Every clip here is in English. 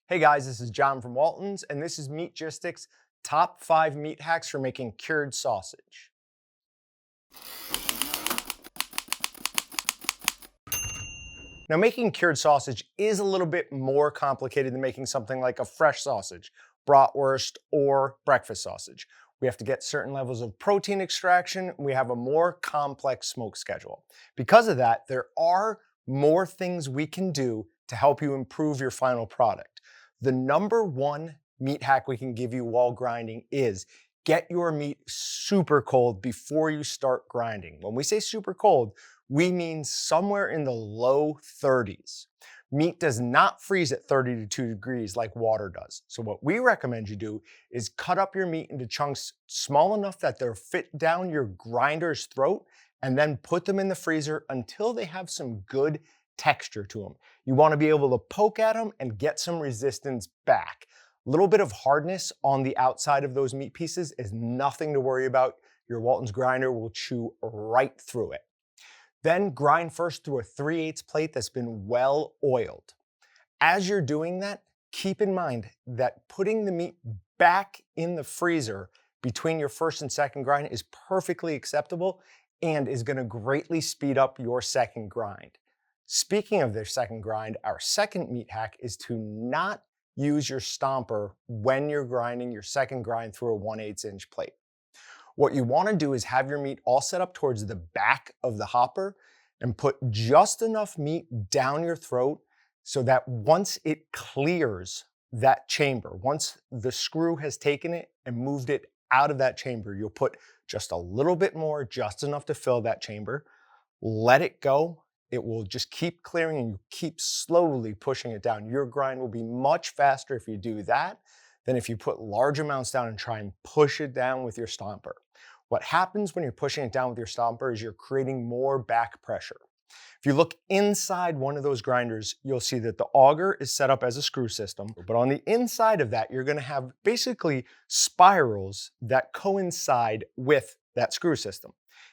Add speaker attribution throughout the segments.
Speaker 1: Hey guys, this is John from Walton's, and this is Meatgisitcs top 5 meat hacks for making cured sausage. Now, making cured sausage is a little bit more complicated than making something like a fresh sausage, bratwurst, or breakfast sausage. We have to get certain levels of protein extraction. We have a more complex smoke schedule. Because of that, there are more things we can do to help you improve your final product. The number one meat hack we can give you while grinding is get your meat super cold before you start grinding. When we say super cold, we mean somewhere in the low 30s. Meat does not freeze at 32 degrees like water does. So what we recommend you do is cut up your meat into chunks small enough that they'll fit down your grinder's throat, and then put them in the freezer until they have some good texture to them. You want to be able to poke at them and get some resistance back. A little bit of hardness on the outside of those meat pieces is nothing to worry about. Your Walton's grinder will chew right through it. Then grind first through a 3/8 plate that's been well oiled. As you're doing that, keep in mind that putting the meat back in the freezer between your first and second grind is perfectly acceptable and is going to greatly speed up your second grind. Speaking of their second grind, our second meat hack is to not use your stomper when you're grinding your second grind through a 1/8 inch plate. What you want to do is have your meat all set up towards the back of the hopper and put just enough meat down your throat so that once it clears that chamber, once the screw has taken it and moved it out of that chamber, you'll put just a little bit more, just enough to fill that chamber. Let it go. It will just keep clearing and you keep slowly pushing it down. Your grind will be much faster if you do that than if you put large amounts down and try and push it down with your stomper. What happens when you're pushing it down with your stomper is you're creating more back pressure. If you look inside one of those grinders, you'll see that the auger is set up as a screw system, but on the inside of that, you're gonna have basically spirals that coincide with that screw system.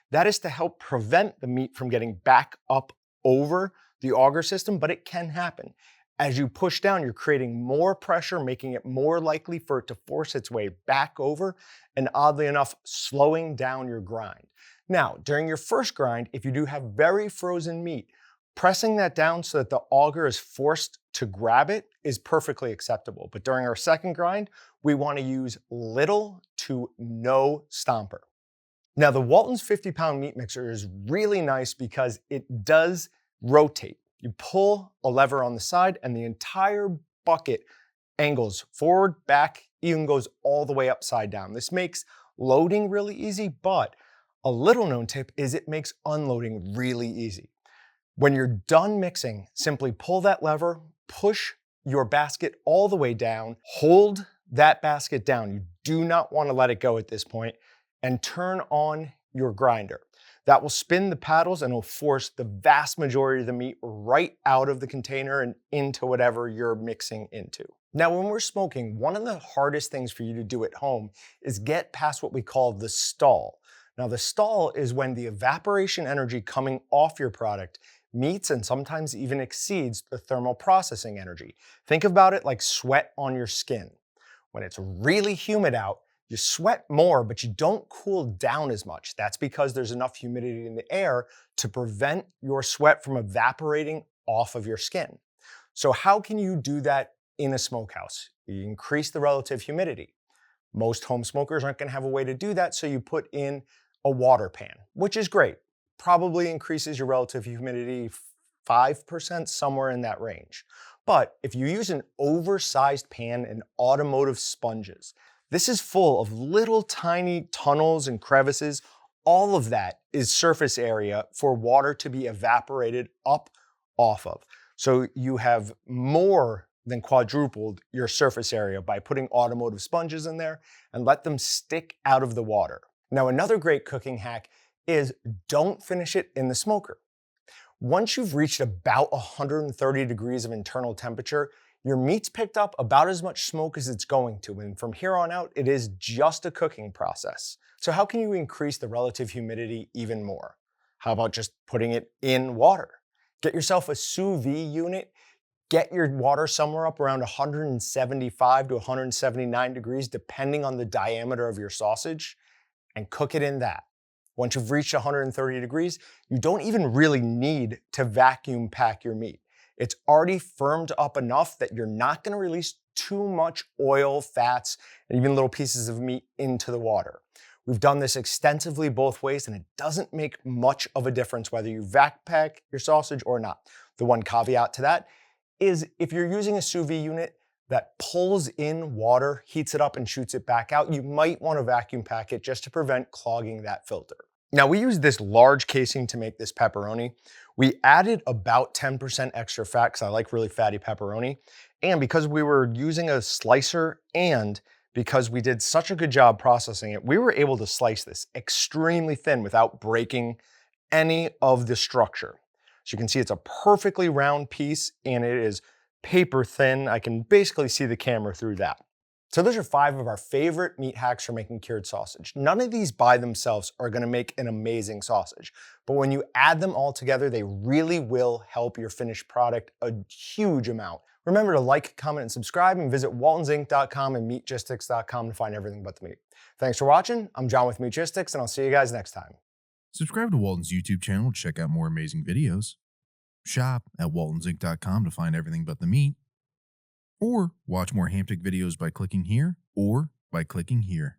Speaker 1: That is to help prevent the meat from getting back up over the auger system, but it can happen. As you push down, you're creating more pressure, making it more likely for it to force its way back over, and oddly enough, slowing down your grind. Now, during your first grind, if you do have very frozen meat, pressing that down so that the auger is forced to grab it is perfectly acceptable. But during our second grind, we want to use little to no stomper. Now, the Walton's 50-pound meat mixer is really nice because it does rotate. You pull a lever on the side and the entire bucket angles forward, back, even goes all the way upside down. This makes loading really easy, but a little known tip is it makes unloading really easy. When you're done mixing, simply pull that lever, push your basket all the way down, hold that basket down. You do not want to let it go at this point, and turn on your grinder. That will spin the paddles and will force the vast majority of the meat right out of the container and into whatever you're mixing into. Now, when we're smoking, one of the hardest things for you to do at home is get past what we call the stall. Now, the stall is when the evaporation energy coming off your product meets and sometimes even exceeds the thermal processing energy. Think about it like sweat on your skin. When it's really humid out, you sweat more, but you don't cool down as much. That's because there's enough humidity in the air to prevent your sweat from evaporating off of your skin. So how can you do that in a smokehouse? You increase the relative humidity. Most home smokers aren't gonna have a way to do that, so you put in a water pan, which is great. Probably increases your relative humidity 5%, somewhere in that range. But if you use an oversized pan and automotive sponges, this is full of little tiny tunnels and crevices. All of that is surface area for water to be evaporated up off of. So you have more than quadrupled your surface area by putting automotive sponges in there and let them stick out of the water. Now, another great cooking hack is don't finish it in the smoker. Once you've reached about 130 degrees of internal temperature, your meat's picked up about as much smoke as it's going to, and from here on out, it is just a cooking process. So how can you increase the relative humidity even more? How about just putting it in water? Get yourself a sous vide unit. Get your water somewhere up around 175 to 179 degrees, depending on the diameter of your sausage, and cook it in that. Once you've reached 130 degrees, you don't even really need to vacuum pack your meat. It's already firmed up enough that you're not going to release too much oil, fats, and even little pieces of meat into the water. We've done this extensively both ways, and it doesn't make much of a difference whether you vac pack your sausage or not. The one caveat to that is if you're using a sous vide unit that pulls in water, heats it up, and shoots it back out, you might want to vacuum pack it just to prevent clogging that filter. Now, we used this large casing to make this pepperoni. We added about 10% extra fat because I like really fatty pepperoni. And because we were using a slicer and because we did such a good job processing it, we were able to slice this extremely thin without breaking any of the structure. So you can see it's a perfectly round piece and it is paper thin. I can basically see the camera through that. So those are 5 of our favorite meat hacks for making cured sausage. None of these by themselves are going to make an amazing sausage, but when you add them all together, they really will help your finished product a huge amount. Remember to like, comment, and subscribe, and visit waltonsinc.com and meatgisitcs.com to find everything but the meat. Thanks for watching. I'm John with Meatgisitcs, and I'll see you guys next time.
Speaker 2: Subscribe to Walton's YouTube channel to check out more amazing videos. Shop at waltonsinc.com to find everything but the meat. Or watch more Hamtic videos by clicking here or by clicking here.